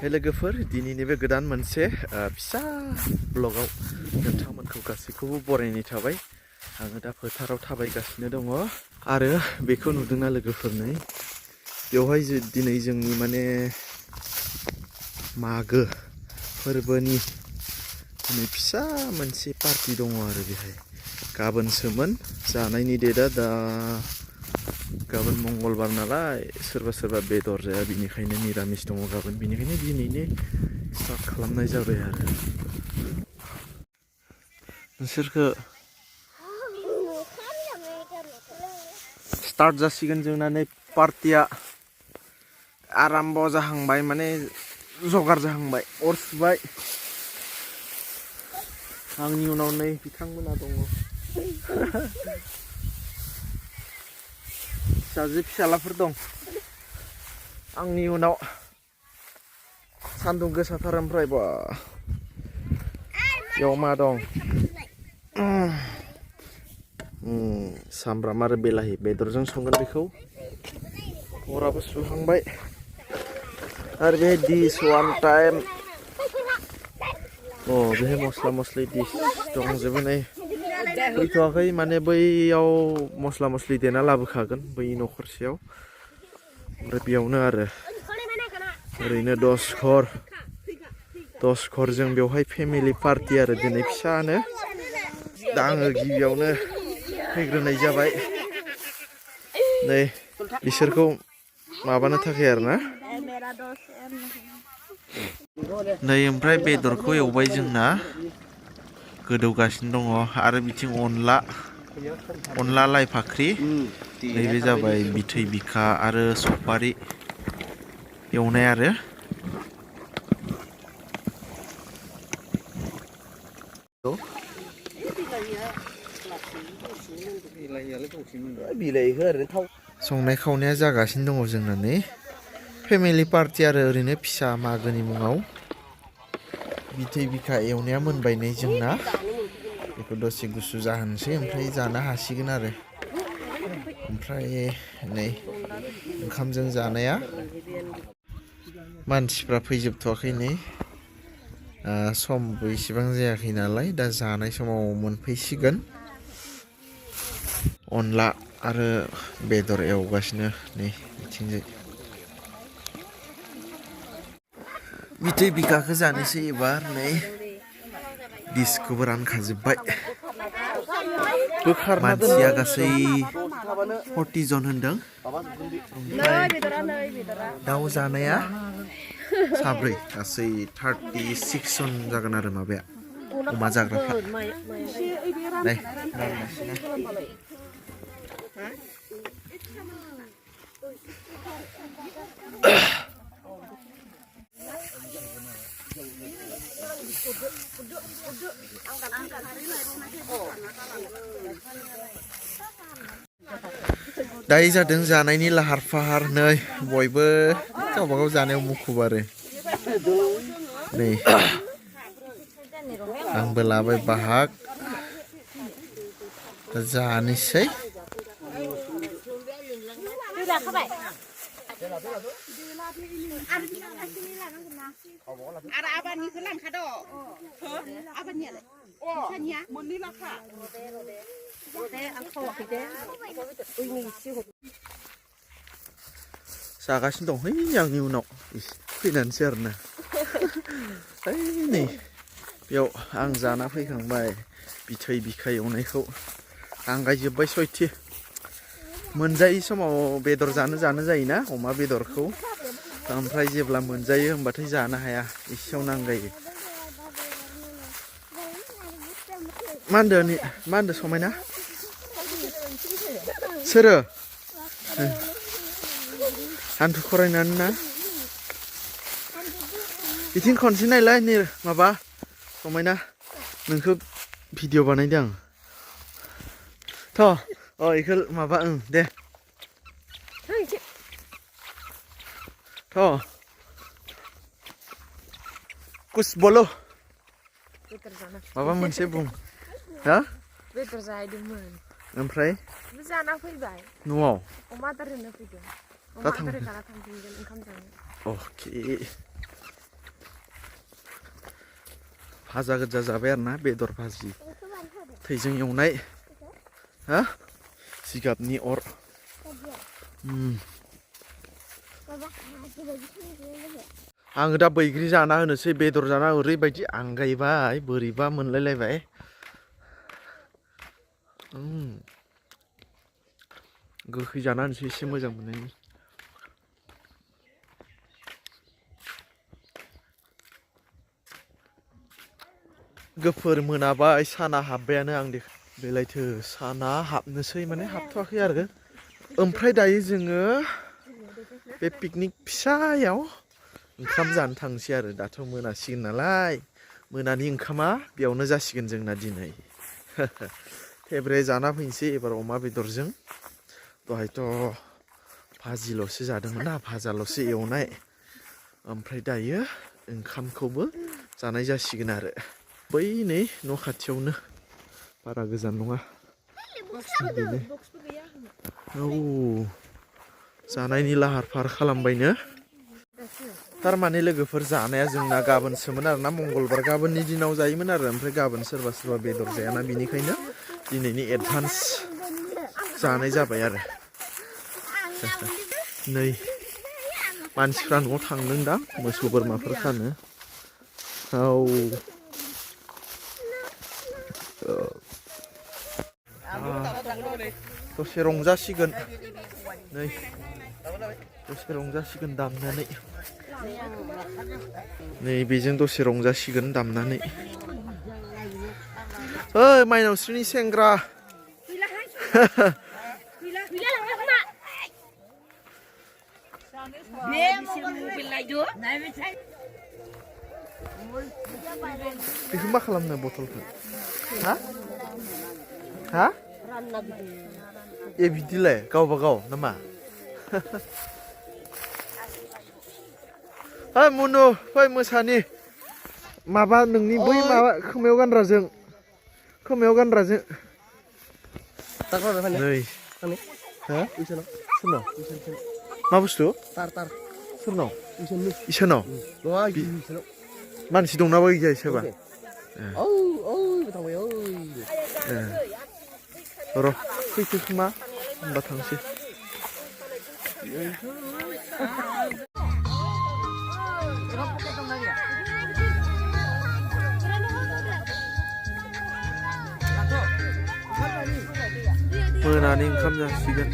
लोगोफोर दिनैनि बे गोदान मोनसे फिसा ब्लगाव नोंथांमोनखौ गासैखौबो बरायनाय थाबाय। आङो दा फोथाराव थाबायगासिनो दङ आरो बेखौ नुदोंना लोगोफोर, नै बेवहाय दिनै जोंनि माने मागो फोरबोनि दिनै फिसा मोनसे पार्टि दङ आरो बेहाय गाबोनसोमोन जानायनि डेटआ, दा गाबोन मंगलबार नालाय सोरबा सोरबा बेदर जाया, बिनिखायनो निरामिस दङ गाबोन, बिनिखायनो दिनैनो स्टार्ट खालामनाय जाबाय आरो। नोंसोरखौ स्टार्ट जासिगोन जोंना नै पार्टिया आराम्भ जाहांबाय, माने जगार जाहांबाय, अर सुबाय। आंनि उनाव नै बिथांमोना दङ। फिसाजो फिसालाफोर दं आंनि उनाव। सान्दुं गोसाथार, ओमफ्राय बा बेयाव मा दं, सामब्राम आरो बेलाहि बेदरजों संगोन बेखौ। अराबो सुहांबाय आरो बे डिस वान टाइम, बेहाय मस्ला मस्लि डिस दंजोबो। नै फैथ'वाखै, माने बैयाव मस्ला मस्लि देना लाबोखागोन बै न'खरसेयाव, ओमफ्राय बेयावनो आरो ओरैनो 10 घर जों बेवहाय फेमिलि पार्टि आरो दिनै फिसानो। दा आङो गिबियावनो फैग्रोनाय जाबाय नै बिसोरखौ माबानो थाखाय आरोना। नै ओमफ्राय बेदरखौ एवबाय जोंना, गोदौगासिनो दङ। आरो बिथिं अनला लाइ फाख्रि, नैबे जाबाय बिथै बिखा आरो सफारि एवनाय आरो। संनाय खावनाया जागासिनो दङ जोंना नै फेमिलि पार्टि आरो ओरैनो फिसा मागोनि मुङाव। बिथै बिखा एवनाया मोनबाय नै जोंना, बेखौ दसे गुसु जाहोनोसै ओमफ्राय जानो हासिगोन आरो। ओमफ्राय नै ओंखामजों जानाया, मानसिफ्रा फैजोबथ'वाखै, नै समबो इसेबां जायाखै नालाय दा जानाय समाव मोनफैसिगोन। अनला आरो बेदर एवगासिनो नै बिथिंजाय। बिथै बिखाखौ जानोसै एबार। नै डिसखौबो रानखाजोब्बाय, मानसिया गासै 40 जन होनदों। ओमफ्राय दाउ जानाया साब्रै, गासै 36 जन जागोन आरो माबाया अमा जाग्राफ्रा। नै दायो जादों जानायनि लाहार फाहार, नै बयबो गावबागाव जानायाव मुखुब आरो। नै आंबो लाबाय बाहाग, जानोसै। जागासिनो दं, है आंनि उनाव फैनानैसै आरोना। नै बेयाव आं जाना फैखांबाय बिथै बिखा एवनायखौ, आंगायजोब्बाय 6थि। मोनजायै समाव बेदर जानो जायोना अमा बेदरखौ, ओमफ्राय जेब्ला मोनजायो होमबाथाय जानो हाया, एसेयावनो आंगायो। मा होनदो समायना? सोरो? हान्थु खरायनानै ना? बिथिं खनसे नायलाय, नै माबा समायना, नोंखौ भिडिअ बानायदों आं। इखौ माबा दे कुछ बोलो, माबा मोनसे बुं। हा? बेदर जाहैदोंमोन, ओमफ्राय जाना फैबाय न'आव। अमा आदार होनो फैदों, अमा आदार जाना थांफिनगोन ओंखाम जानो। अके। भाजा गोजा जाबाय आरो ना बेदर भाजि थैजों एवनाय हा जिगाबनि अर आङो दा बैग्रि जाना होनोसै बेदर जाना ओरैबायदि आंगायबाय बोरैबा मोनलायलायबाय गोखै जाना होनोसै एसे मोजां मोननायनि गोफोर मोनाबाय साना हाबबायानो आं बेलायथो साना हाबनोसै माने हाबथ'वाखै आरो ओमफ्राय दायो जोङो बे पिकनिक फिसायाव ओंखाम जानो थांसै आरो दाथ' मोनासिगोन नालाय मोनानि ओंखामा बेयावनो जासिगोन जोंना दिनै थेब्रे जाना फैनोसै एबार अमा बेदरजों दहायथ' भाजिल'सो जादोंमोन ना भाजाल'सो एवनाय ओमफ्राय दायो ओंखामखौबो जानाय जासिगोन आरो बै नै न' खाथियावनो बारा गोजान नङा औ जानायनि लाहार फाहार खालामबायनो थारमाने लोगोफोर जानाया जोंना गाबोनसोमोन आरोना मंगलबार गाबोननि दिनाव जायोमोन आरो ओमफ्राय गाबोन सोरबा सोरबा बेदर जायाना बिनिखायनो दिनैनि एडभान्स जानाय जाबाय आरो नै मानसिफ्रा न'आव थांदोंदां मोसौ बोरमाफोर खानो औ दसे रंजासिगोन नै दसे रंजासिगोन दामनानै नै बेजों दसे रंजासिगोन दामनानै ओइ माइनावस्रिनि सेंग्रा बेखौ मा खालामनो बथलखौ हा हा ए बिदिलाय गावबा गाव नामा ओइ मुनु फै मोसानि माबा नोंनि बै माबा खोमायाव गानग्राजों नै हा सोरनाव मा बुस्थु सोरनाव इसोरनाव मानसि दंना गैया सोरबा र' फैथो खोमा होनबा थांसै मोनानि ओंखाम जासिगोन